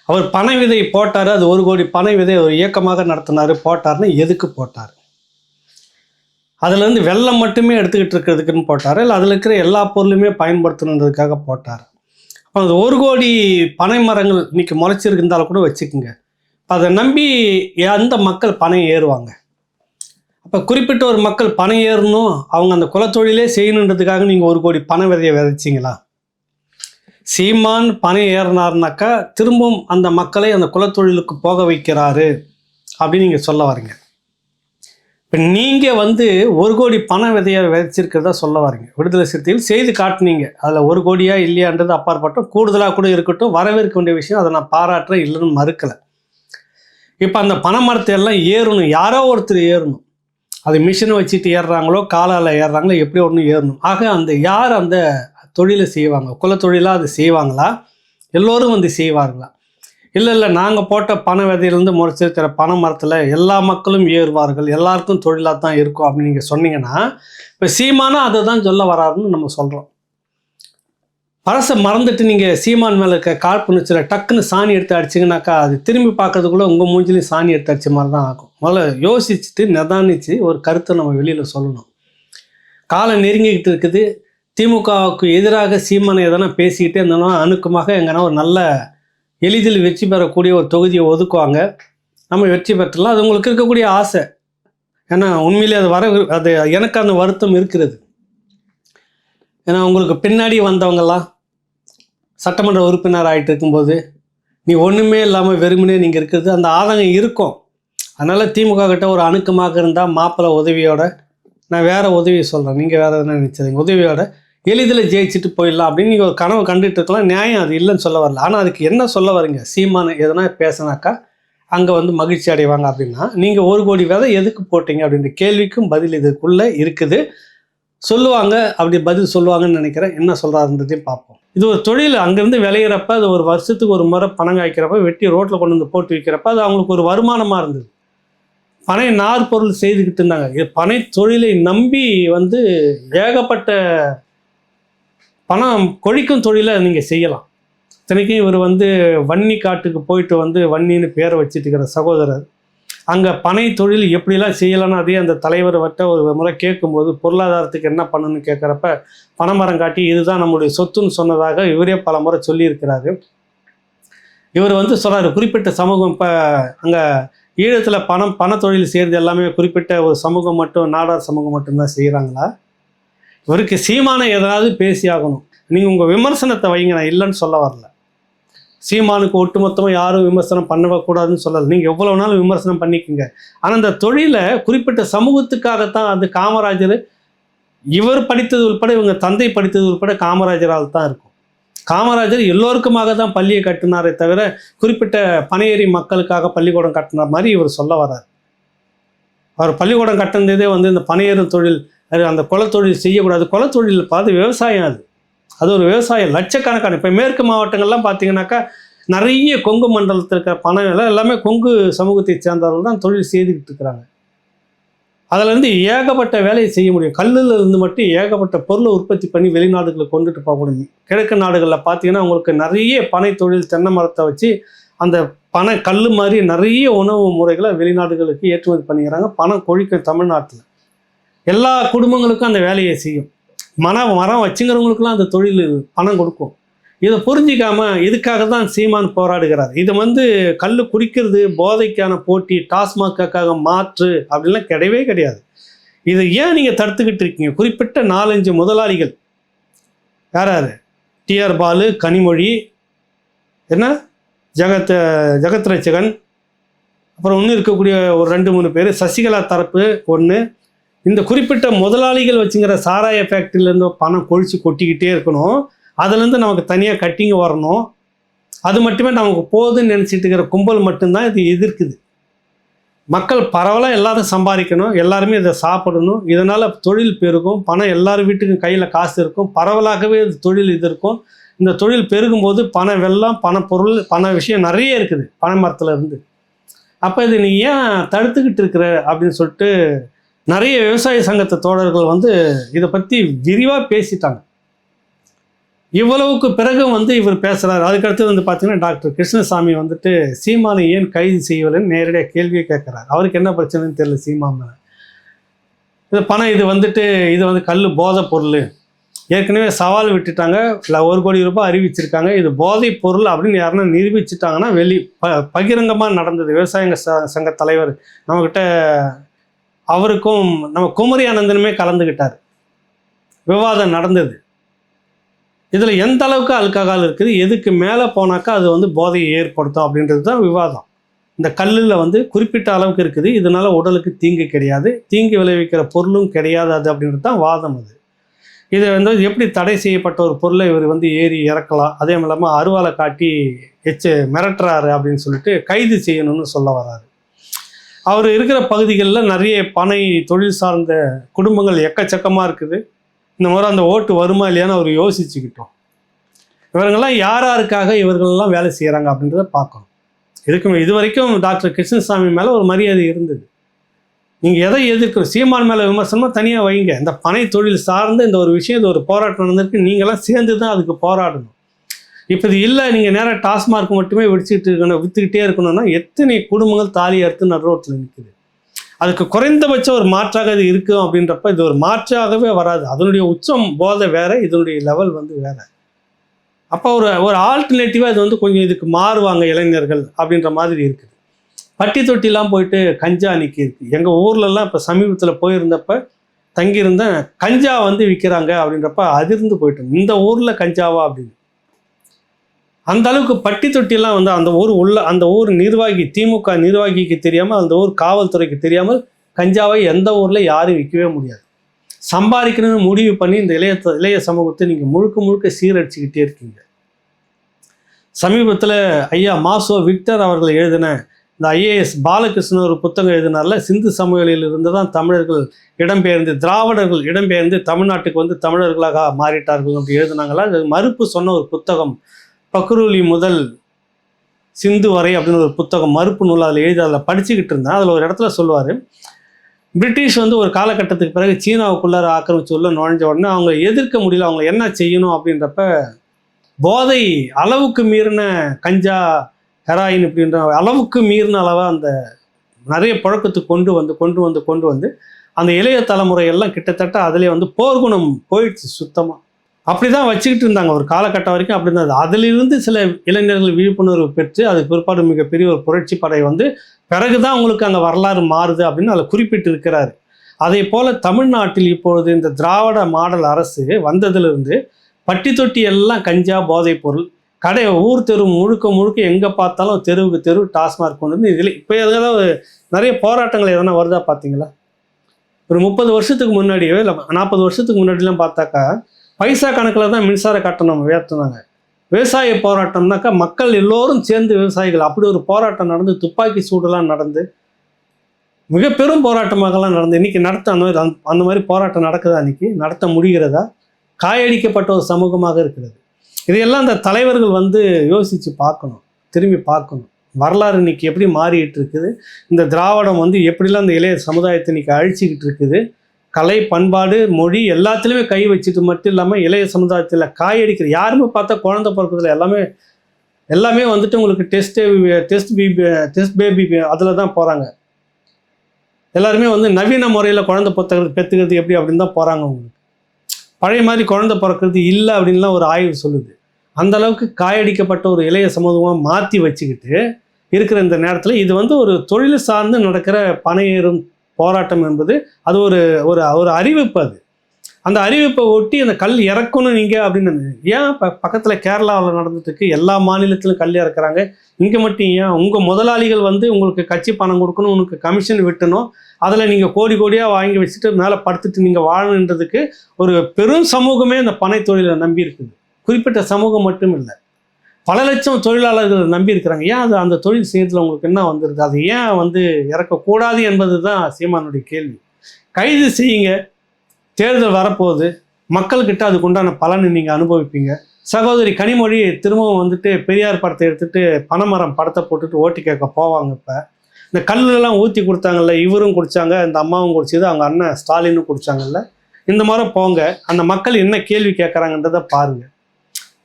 அவர் பனை விதை போட்டார், அது 1 கோடி பனை விதை ஒரு இயக்கமாக நடத்தினார், போட்டார்னு எதுக்கு போட்டார்? அதுலேருந்து வெள்ளம் மட்டுமே எடுத்துக்கிட்டு இருக்கிறதுக்குன்னு போட்டார், இல்லை அதில் இருக்கிற எல்லா பொருளுமே பயன்படுத்தணுன்றதுக்காக போட்டார்? அப்போ அந்த 1 கோடி பனை மரங்கள் இன்னைக்கு முளைச்சிருந்தாலும் கூட வச்சுக்கோங்க, அதை நம்பி எந்த மக்கள் பனை ஏறுவாங்க? அப்போ குறிப்பிட்ட ஒரு மக்கள் பனை ஏறணும், அவங்க அந்த குலத்தொழிலே செய்யணுன்றதுக்காக நீங்கள் 1 கோடி பனை விதையை விதைச்சிங்களா? சீமான் பனை ஏறினார்னாக்கா திரும்பவும் அந்த மக்களை அந்த குலத்தொழிலுக்கு போக வைக்கிறாரு அப்படின்னு நீங்கள் சொல்ல வரீங்க. இப்போ நீங்கள் வந்து 1 கோடி பனை விதையை விதைச்சிருக்கிறதா சொல்ல வரீங்க. விடுதலை சிறுத்தைகள் செய்து காட்டினீங்க. அதில் 1 கோடியா இல்லையான்றது அப்பாற்பட்டும், கூடுதலாக கூட இருக்கட்டும், வரவேற்க வேண்டிய விஷயம். அதை நான் பாராட்டுறேன், இல்லைன்னு மறுக்கலை. இப்போ அந்த பனை மரத்தை எல்லாம் ஏறணும், யாரோ ஒருத்தர் ஏறணும். அது மிஷினை வச்சுட்டு ஏறுறாங்களோ காலால் ஏறுறாங்களோ எப்படி ஒன்று ஏறணும். ஆக அந்த யார் அந்த தொழிலை செய்வாங்க? குலத்தொழிலாக அது செய்வாங்களா? எல்லோரும் வந்து செய்வார்களா? இல்லை நாங்கள் போட்ட பனை விதையிலேருந்து முளைச்சிருக்கிற பனை மரத்தில் எல்லா மக்களும் ஏறுவார்கள், எல்லாருக்கும் தொழிலாக தான் இருக்கும் அப்படின்னு நீங்கள் சொன்னீங்கன்னா, இப்போ சீமானா அதை தான் சொல்ல வராருன்னு நம்ம சொல்கிறோம். பழசை மறந்துட்டு நீங்கள் சீமான் மேலே இருக்க காழ்ப்புணர்ச்சியில் டக்குன்னு சாணி எடுத்து அடிச்சிங்கனாக்கா அது திரும்பி பார்க்கறதுக்குள்ளே உங்கள் மூஞ்சிலையும் சாணி எடுத்து அடித்த மாதிரி தான் ஆகும். முதல்ல யோசிச்சுட்டு நிதானித்து ஒரு கருத்தை நம்ம வெளியில் சொல்லணும். காலம் நெருங்கிக்கிட்டு இருக்குது. திமுகவுக்கு எதிராக சீமானை எதனா பேசிக்கிட்டே இருந்தோம்னா அணுக்கமாக எங்கன்னா ஒரு நல்ல எளிதில் வெற்றி பெறக்கூடிய ஒரு தொகுதியை ஒதுக்குவாங்க, நம்ம வெற்றி பெற்றலாம். அது உங்களுக்கு இருக்கக்கூடிய ஆசை. ஏன்னா உண்மையிலே அது எனக்கு அந்த வருத்தம் இருக்கிறது. ஏன்னா உங்களுக்கு பின்னாடி வந்தவங்கெல்லாம் சட்டமன்ற உறுப்பினர் ஆகிட்டு இருக்கும்போது நீ ஒன்றுமே இல்லாமல் வெறுமனே நீங்கள் இருக்கிறது அந்த ஆதங்கம் இருக்கும். அதனால் திமுக கிட்ட ஒரு அணுக்கமாக இருந்தால் மாப்பிள்ளை உதவியோட, நான் வேறு உதவி சொல்கிறேன், நீங்கள் வேறு எதுனா நினச்சதுங்க, உதவியோட எளிதில் ஜெயிச்சுட்டு போயிடலாம் அப்படின்னு நீங்கள் ஒரு கனவு கண்டுட்டு இருக்கலாம். நியாயம், அது இல்லைன்னு சொல்ல வரல. ஆனால் அதுக்கு என்ன சொல்ல வரீங்க? சீமானை எதனா பேசினாக்கா அங்கே வந்து மகிழ்ச்சி அடைவாங்க அப்படின்னா நீங்கள் 1 கோடி விதை எதுக்கு போட்டீங்க அப்படின்ற கேள்விக்கும் பதில் இதுக்குள்ளே இருக்குது. சொல்லுவாங்க, அப்படி பதில் சொல்லுவாங்கன்னு நினைக்கிறேன். என்ன சொல்கிறாருன்றதையும் பார்ப்போம். இது ஒரு தொழில். அங்கேருந்து விளையிறப்ப அது ஒரு வருஷத்துக்கு ஒரு முறை பணம் காய்க்கிறப்ப வெட்டி ரோட்டில் கொண்டு வந்து போட்டு வைக்கிறப்ப அது அவங்களுக்கு ஒரு வருமானமாக இருந்தது. பனை நார் பொருள் செய்துக்கிட்டு இருந்தாங்க. இது பனை தொழிலை நம்பி வந்து ஏகப்பட்ட பணம் கொழிக்கும் தொழிலை நீங்கள் செய்யலாம். இத்தனைக்கும் இவர் வந்து வன்னி காட்டுக்கு போயிட்டு வந்து வன்னின்னு பேரை வச்சுட்டு இருக்கிற சகோதரர் அங்கே பனை தொழில் எப்படிலாம் செய்யலான்னு அதே அந்த தலைவர் வட்ட ஒரு முறை கேட்கும்போது பொருளாதாரத்துக்கு என்ன பண்ணணும்னு கேட்குறப்ப பனைமரம் காட்டி இதுதான் நம்முடைய சொத்துன்னு சொன்னதாக இவரே பல முறை சொல்லியிருக்கிறாரு. இவர் வந்து சொல்கிறாரு குறிப்பிட்ட சமூகம், இப்போ அங்கே ஈழத்தில் பண தொழில் செய்கிறது எல்லாமே குறிப்பிட்ட ஒரு சமூகம் மட்டும், நாடார் சமூகம் மட்டும்தான் செய்கிறாங்களா? இவருக்கு சீமானை எதாவது பேசி ஆகணும். நீங்கள் உங்கள் விமர்சனத்தை வைங்க, நான் இல்லைன்னு சொல்ல வரல. சீமானுக்கு ஒட்டுமொத்தமாக யாரும் விமர்சனம் பண்ணக்கூடாதுன்னு சொல்லலை. நீங்கள் எவ்வளோ நாளும் விமர்சனம் பண்ணிக்கோங்க. ஆனால் அந்த தொழிலை குறிப்பிட்ட சமூகத்துக்காகத்தான் அது காமராஜர் இவர் படித்தது உட்பட இவங்க தந்தை படித்தது உட்பட காமராஜரால் தான் இருக்கும். காமராஜர் எல்லோருக்குமாக தான் பள்ளியை கட்டினாரே தவிர குறிப்பிட்ட பனையேறி மக்களுக்காக பள்ளிக்கூடம் கட்டினார் மாதிரி இவர் சொல்ல வர்றார். அவர் பள்ளிக்கூடம் கட்டினதே வந்து இந்த பனையேறும் தொழில், அந்த குலத்தொழில் செய்யக்கூடாது. குலத்தொழில் பார்த்து விவசாயம், அது ஒரு விவசாயம் லட்சக்கணக்கான. இப்போ மேற்கு மாவட்டங்கள்லாம் பார்த்தீங்கன்னாக்கா நிறைய கொங்கு மண்டலத்தில் இருக்கிற பனை எல்லாமே கொங்கு சமூகத்தை சேர்ந்தவர்கள் தான் தொழில் செய்துக்கிட்டு இருக்கிறாங்க. அதிலேருந்து ஏகப்பட்ட வேலையை செய்ய முடியும். கல்லில் இருந்து மட்டும் ஏகப்பட்ட பொருளை உற்பத்தி பண்ணி வெளிநாடுகளுக்கு கொண்டுட்டு போக முடியும். கிழக்கு நாடுகளில் பார்த்தீங்கன்னா உங்களுக்கு நிறைய பனை தொழில், தென்னை மரத்தை வச்சு அந்த பனை கல் மாதிரி நிறைய உணவு முறைகளை வெளிநாடுகளுக்கு ஏற்றுமதி பண்ணிக்கிறாங்க. பணம் கொழிக்கும் தமிழ்நாட்டில். எல்லா குடும்பங்களுக்கும் அந்த வேலையை செய்யும். மரம் வச்சுங்கிறவங்களுக்குலாம் அந்த தொழில் பணம் கொடுக்கும். இதை புரிஞ்சிக்காமல் இதுக்காக தான் சீமான் போராடுகிறார். இதை வந்து கல் குடிக்கிறது போதைக்கான போட்டி, டாஸ்மாக்காக மாற்று அப்படின்லாம் கிடையவே கிடையாது. இதை ஏன் நீங்கள் தடுத்துக்கிட்டு இருக்கீங்க? குறிப்பிட்ட 4-5 முதலாளிகள், யார்? டிஆர் பாலு, கனிமொழி, என்ன ஜெகத் ரட்சகன், அப்புறம் இன்னும் இருக்கக்கூடிய ஒரு 2-3 பேர், சசிகலா தரப்பு ஒன்று. இந்த குறிப்பிட்ட முதலாளிகள் வச்சுங்கிற சாராய ஃபேக்ட்ரியிலேருந்து பணம் கொழிச்சு கொட்டிக்கிட்டே இருக்கணும். அதுலேருந்து நமக்கு தனியாக கட்டிங் வரணும், அது மட்டுமே நமக்கு போதுன்னு நினச்சிட்டு இருக்கிற கும்பல் மட்டும்தான் இது எதிர்க்குது. மக்கள் பரவலாக எல்லாரும் சம்பாதிக்கணும், எல்லாருமே இதை சாப்பிடணும், இதனால் தொழில் பெருகும், பணம் எல்லார் வீட்டுக்கும் கையில் காசு இருக்கும், பரவலாகவே தொழில் இது இருக்கும். இந்த தொழில் பெருகும்போது பண வெள்ளம், பணப்பொருள், பண விஷயம் நிறைய இருக்குது பனை மரத்தில் இருந்து. அப்போ இது நீ ஏன் தடுத்துக்கிட்டு இருக்கிற அப்படின்னு சொல்லிட்டு நிறைய விவசாய சங்கத்து தோழர்கள் வந்து இதை பற்றி விரிவாக பேசிட்டாங்க. இவ்வளவுக்கு பிறகு வந்து இவர் பேசுகிறார். அதுக்கடுத்து வந்து பார்த்தீங்கன்னா டாக்டர் கிருஷ்ணசாமி வந்துட்டு சீமானை ஏன் கைது செய்யவில்லைன்னு நேரடியாக கேள்வியை கேட்குறாரு. அவருக்கு என்ன பிரச்சனைன்னு தெரியல சீமான் மேலே. இது பணம், இது வந்து கல் போதை பொருள், ஏற்கனவே சவால் விட்டுட்டாங்க, இல்லை 1 கோடி ரூபாய் அறிவிச்சிருக்காங்க, இது போதை பொருள் அப்படின்னு யாருன்னா நிரூபிச்சுட்டாங்கன்னா பகிரங்கமாக நடந்தது. விவசாய சங்க தலைவர் நம்மக்கிட்ட, அவருக்கும் நம்ம குமரி ஆனந்தனுமே கலந்துக்கிட்டார், விவாதம் நடந்தது. இதில் எந்த அளவுக்கு ஆல்கஹால் இருக்குது, எதுக்கு மேலே போனாக்கா அது வந்து போதையை ஏற்படுத்தும் அப்படின்றது தான் விவாதம். இந்த கல்லில் வந்து குறிப்பிட்ட அளவுக்கு இருக்குது, இதனால உடலுக்கு தீங்கு கிடையாது, தீங்கு விளைவிக்கிற பொருளும் கிடையாது அது அப்படின்றது தான் வாதம். அது இது வந்து எப்படி தடை செய்யப்பட்ட ஒரு பொருளை இவர் வந்து ஏறி இறக்கலாம், அதே இல்லாமல் அருவாலை காட்டி மிரட்டுறாரு அப்படின்னு சொல்லிட்டு கைது செய்யணும்னு சொல்ல வர்றாரு. அவர் இருக்கிற பகுதிகளில் நிறைய பனை தொழில் சார்ந்த குடும்பங்கள் எக்கச்சக்கமாக இருக்குது. இந்த முறை அந்த ஓட்டு வருமா இல்லையான்னு அவர் யோசிச்சுக்கிட்டோம். இவங்கெல்லாம் யாருக்காக இவர்களெல்லாம் வேலை செய்கிறாங்க அப்படின்றத பார்க்கணும். இது வரைக்கும் டாக்டர் கிருஷ்ணசாமி மேலே ஒரு மரியாதை இருந்தது. நீங்கள் எதை எதிர்க்கணும், சீமான் மேலே விமர்சனமாக தனியாக வைங்க, இந்த பனை தொழில் சார்ந்த இந்த ஒரு விஷயம், இது ஒரு போராட்டம் நடந்திருக்கு, நீங்களாம் சேர்ந்து தான் அதுக்கு போராடணும். இப்போ இது இல்லை, நீங்கள் நேராக டாஸ்மார்க் மட்டுமே விற்றுக்கிட்டே இருக்கணும்னா எத்தனை குடும்பங்கள் தாலி அறுத்து நடுரோட்டில் நிற்குது. அதுக்கு குறைந்தபட்சம் ஒரு மாற்றாக இது இருக்கும் அப்படின்றப்ப இது ஒரு மாற்றாகவே வராது. அதனுடைய உச்சம் போதை வேறு, இதனுடைய லெவல் வந்து வேறு. அப்போ ஒரு ஆல்டர்னேட்டிவாக இது வந்து கொஞ்சம் இதுக்கு மாறுவாங்க இளைஞர்கள் அப்படின்ற மாதிரி இருக்குது. பட்டி தொட்டிலாம் போயிட்டு கஞ்சா நிற்கி இருக்குது. எங்கள் ஊர்லலாம் இப்போ சமீபத்தில் போயிருந்தப்ப தங்கியிருந்தேன், கஞ்சா வந்து விற்கிறாங்க அப்படின்றப்ப அதிர்ந்து போயிட்டோம். இந்த ஊரில் கஞ்சாவா அப்படின்னு. அந்த அளவுக்கு பட்டி தொட்டிலாம் வந்து அந்த ஊர் நிர்வாகி, திமுக நிர்வாகிக்கு தெரியாமல், அந்த ஊர் காவல்துறைக்கு தெரியாமல் கஞ்சாவை எந்த ஊரில் யாரும் விற்கவே முடியாது. சம்பாதிக்கணும்னு முடிவு பண்ணி இந்த இளைய சமூகத்தை நீங்கள் முழுக்க சீரடிச்சுக்கிட்டே இருக்கீங்க. சமீபத்தில் ஐயா மாசோ விக்டர் அவர்கள் எழுதின இந்த ஐஏஎஸ் பாலகிருஷ்ணன் ஒரு புத்தகம் எழுதினார்ல, சிந்து சமவெளியில் இருந்து தான் தமிழர்கள் இடம்பெயர்ந்து, திராவிடர்கள் இடம்பெயர்ந்து தமிழ்நாட்டுக்கு வந்து தமிழர்களாக மாறிட்டார்கள் அப்படி எழுதினாங்களா. அது மறுப்பு சொன்ன ஒரு புத்தகம், பக்ரூலி முதல் சிந்து வரை அப்படின்னு ஒரு புத்தகம், மறுப்பு நூல் அதில் எழுதி அதில் படிச்சுக்கிட்டு இருந்தேன். அதில் ஒரு இடத்துல சொல்லுவார், பிரிட்டிஷ் வந்து ஒரு காலகட்டத்துக்கு பிறகு சீனாவுக்குள்ளார ஆக்கிரமிச்சு உள்ள நுழைஞ்ச உடனே அவங்க எதிர்க்க முடியல, அவங்க என்ன செய்யணும் அப்படின்றப்ப போதை அளவுக்கு மீறின கஞ்சா, ஹெராயின் இப்படின்ற அளவுக்கு மீறின அளவாக அந்த நிறைய பழக்கத்துக்கு கொண்டு வந்து அந்த இளைய தலைமுறையெல்லாம் கிட்டத்தட்ட அதிலே வந்து போர்க்குணம் போயிடுச்சு சுத்தமாக. அப்படி தான் வச்சுக்கிட்டு இருந்தாங்க ஒரு காலகட்டம் வரைக்கும். அப்படி இருந்தது. அதிலிருந்து சில இளைஞர்கள் விழிப்புணர்வு பெற்று அதுக்கு பிற்பாடு மிகப்பெரிய ஒரு புரட்சி படை வந்து பிறகு தான் உங்களுக்கு அங்கே வரலாறு மாறுது அப்படின்னு அதில் குறிப்பிட்டு இருக்கிறாரு. அதே போல் தமிழ்நாட்டில் இப்பொழுது இந்த திராவிட மாடல் அரசு வந்ததிலிருந்து பட்டி தொட்டி எல்லாம் கஞ்சா, போதைப் பொருள், ஊர் தெரு முழுக்க எங்கே பார்த்தாலும் தெருவுக்கு தெரு டாஸ்மார்க் கொண்டு வந்து இதில் இப்போ எதாவது நிறைய போராட்டங்கள் எதனா வருதா பார்த்தீங்களா? ஒரு 30 வருஷத்துக்கு முன்னாடியோ இல்லை 40 வருஷத்துக்கு முன்னாடிலாம் பார்த்தாக்கா பைசா கணக்கில் தான் மின்சார கட்டணம் உயர்த்தினாங்க. விவசாய போராட்டம்னாக்கா மக்கள் எல்லோரும் சேர்ந்து விவசாயிகள் அப்படி ஒரு போராட்டம் நடந்து, துப்பாக்கி சூடுலாம் நடந்து, மிக பெரும் போராட்டமாகலாம் நடந்து. இன்றைக்கி அந்த மாதிரி போராட்டம் நடக்குதா? இன்றைக்கி நடத்த முடிகிறதா? காயடிக்கப்பட்ட ஒரு சமூகமாக இருக்கிறது. இதையெல்லாம் அந்த தலைவர்கள் வந்து யோசித்து பார்க்கணும், திரும்பி பார்க்கணும். வரலாறு இன்றைக்கி எப்படி மாறிக்கிட்டு இருக்குது, இந்த திராவிடம் வந்து எப்படிலாம் இந்த இளைய சமுதாயத்தை இன்றைக்கி அழிச்சிக்கிட்டு இருக்குது, கலை, பண்பாடு, மொழி எல்லாத்துலேயுமே கை வச்சுட்டு மட்டும் இல்லாமல் இளைய சமுதாயத்தில் காயடிக்கிற யாருமே பார்த்தா குழந்தை பிறக்கிறதுல எல்லாமே வந்துட்டு உங்களுக்கு டெஸ்ட் பேபி அதில் தான் போகிறாங்க. எல்லாருமே வந்து நவீன முறையில் குழந்தை பெற்றுக்கிறது எப்படி அப்படின்னு தான் போகிறாங்க. உங்களுக்கு பழைய மாதிரி குழந்தை பிறக்கிறது இல்லை அப்படின்லாம் ஒரு ஆய்வு சொல்லுது. அந்த அளவுக்கு காயடிக்கப்பட்ட ஒரு இளைய சமூகமாக மாற்றி வச்சுக்கிட்டு இருக்கிற இந்த நேரத்தில் இது வந்து ஒரு தொழில் சார்ந்து நடக்கிற பனையேறும் போராட்டம் என்பது அது ஒரு அறிவிப்பு. அது அந்த அறிவிப்பை ஒட்டி அந்த கல் இறக்கணும் நீங்கள் அப்படின்னு ஏன் பக்கத்தில் கேரளாவில் நடந்துட்டுருக்கு, எல்லா மாநிலத்திலும் கல் இறக்குறாங்க, இங்கே மட்டும் ஏன்? உங்கள் முதலாளிகள் வந்து உங்களுக்கு கட்சி பணம் கொடுக்கணும், உனக்கு கமிஷன் வெட்டணும், அதில் நீங்கள் கோடியாக வாங்கி வச்சுட்டு மேலே படுத்துட்டு நீங்கள் வாழணுன்றதுக்கு ஒரு பெரும் சமூகமே இந்த பனை தொழிலை நம்பி இருக்குது. குறிப்பிட்ட சமூகம் மட்டும் இல்லை, பல லட்சம் தொழிலாளர்கள் நம்பி இருக்கிறாங்க. ஏன் அது அந்த தொழில் செய்யறதுல உங்களுக்கு என்ன வந்திருக்கு? அது ஏன் இறக்கக்கூடாது என்பது தான் சீமானுடைய கேள்வி. கைது செய்யுங்க, தேர்தல் வரப்போகுது, மக்கள்கிட்ட அதுக்கு உண்டான பலனை நீங்கள் அனுபவிப்பீங்க. சகோதரி கனிமொழி திரும்பவும் பெரியார் படத்தை எடுத்துகிட்டு பனைமரம் படத்தை போட்டுட்டு ஓட்டு கேட்க போவாங்க. இப்போ இந்த கல்லெல்லாம் ஊற்றி கொடுத்தாங்கல்ல, இவரும் குடித்தாங்க, இந்த அம்மாவும் குடிச்சது, அவங்க அண்ணன் ஸ்டாலினும் குடித்தாங்கல்ல, இந்த மாதிரி போங்க, அந்த மக்கள் என்ன கேள்வி கேட்குறாங்கன்றதை பாருங்கள்.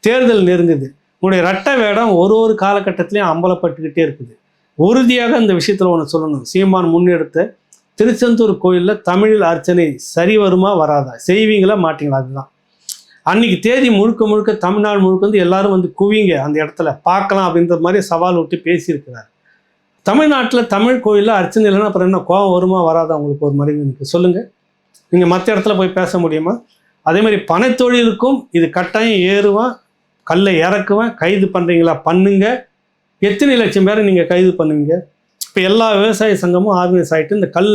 தேர்தல் நெருங்குது, உங்களுடைய ரெட்டை வேடம் ஒரு காலகட்டத்திலையும் அம்பலப்பட்டுக்கிட்டே இருக்குது. உறுதியாக இந்த விஷயத்தில் ஒன்று சொல்லணும். சீமான் முன்னெடுத்த திருச்செந்தூர் கோயிலில் தமிழில் அர்ச்சனை சரி வருமா வராதா, செய்வீங்களா மாட்டீங்களா? அதுதான் அன்னைக்கு தேதி முழுக்க தமிழ்நாடு முழுக்க எல்லாரும் குவிங்க அந்த இடத்துல பார்க்கலாம் அப்படின்ற மாதிரி சவால் விட்டு பேசியிருக்கிறார். தமிழ்நாட்டில் தமிழ் கோயிலில் அர்ச்சனை இல்லைன்னா அப்புறம் என்ன கோவம் வருமா வராதா உங்களுக்கு ஒரு மனிதனுக்கு? சொல்லுங்கள். நீங்கள் மற்ற இடத்துல போய் பேச முடியுமா? அதே மாதிரி பனைத்தொழிலுக்கும் இது கட்டாயம் ஏறுவான், கல்லை இறக்குவேன், கைது பண்ணுறீங்களா பண்ணுங்க. எத்தனை லட்சம் பேரை நீங்கள் கைது பண்ணுவீங்க? இப்போ எல்லா விவசாய சங்கமும் ஆர்கனைஸ் ஆகிட்டு இந்த கல்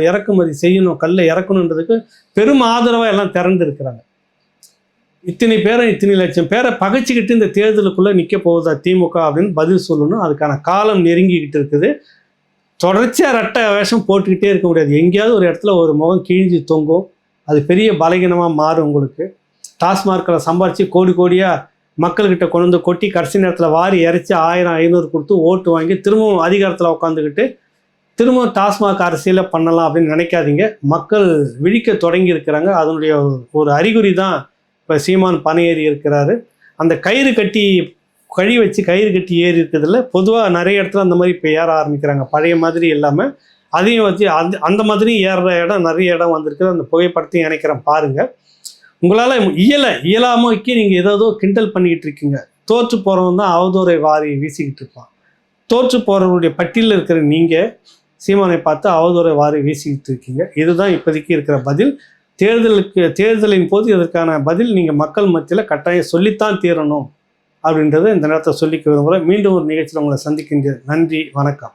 இறக்குமதி செய்யணும், கல்லை இறக்கணுன்றதுக்கு பெரும் ஆதரவாக எல்லாம் திரண்டு இருக்கிறாங்க. இத்தனை லட்சம் பேரை பகைச்சிக்கிட்டு இந்த தேர்தலுக்குள்ளே நிற்க போகுதா திமுக அப்படின்னு பதில் சொல்லணும். அதுக்கான காலம் நெருங்கிக்கிட்டு இருக்குது. தொடர்ச்சியாக ரெட்டை வேஷம் போட்டுக்கிட்டே இருக்க முடியாது. எங்கேயாவது ஒரு இடத்துல ஒரு முகம் கிழிஞ்சு தொங்கும், அது பெரிய பலகீனமாக மாறும். உங்களுக்கு டாஸ்மார்க்கில் சம்பாரித்து கோடியாக மக்கள்கிட்ட கொண்டு கொட்டி கடைசி நேரத்தில் வாரி இறைச்சி 1000 500 கொடுத்து ஓட்டு வாங்கி திரும்பவும் அதிகாரத்தில் உட்காந்துக்கிட்டு திரும்பவும் டாஸ்மாக் அரசியலை பண்ணலாம் அப்படின்னு நினைக்காதீங்க. மக்கள் விழிக்க தொடங்கி இருக்கிறாங்க. அதனுடைய ஒரு அறிகுறி தான் இப்போ சீமான் பனையேறி இருக்கிறாரு. அந்த கயிறு கட்டி கயிறு கட்டி ஏறி இருக்கிறதுல பொதுவாக நிறைய இடத்துல அந்த மாதிரி இப்போ ஏற ஆரம்பிக்கிறாங்க. பழைய மாதிரி இல்லாமல் அதையும் வச்சு அந்த மாதிரி ஏறுற இடம் நிறைய இடம் வந்திருக்கு. அந்த புகைப்படத்தையும் இணைக்கிறேன் பாருங்கள். உங்களால் இயலாமைக்கு நீங்கள் ஏதோ கிண்டல் பண்ணிக்கிட்டு இருக்கீங்க. தோற்று போகிறவன் தான் அவதூறை வாரி வீசிக்கிட்டு இருப்பான். தோற்று போகிறவருடைய பட்டியலில் இருக்கிற நீங்கள் சீமானை பார்த்து அவதூறை வாரி வீசிக்கிட்டு இருக்கீங்க. இதுதான் இப்போதைக்கு இருக்கிற பதில். தேர்தலின் போது இதற்கான பதில் நீங்கள் மக்கள் மத்தியில் கட்டாயம் சொல்லித்தான் தீரணும் அப்படின்றத இந்த நேரத்தை சொல்லிக்க விரும்புகிறேன். மீண்டும் ஒரு நிகழ்ச்சியில் உங்களை சந்திக்கின்றேன். நன்றி, வணக்கம்.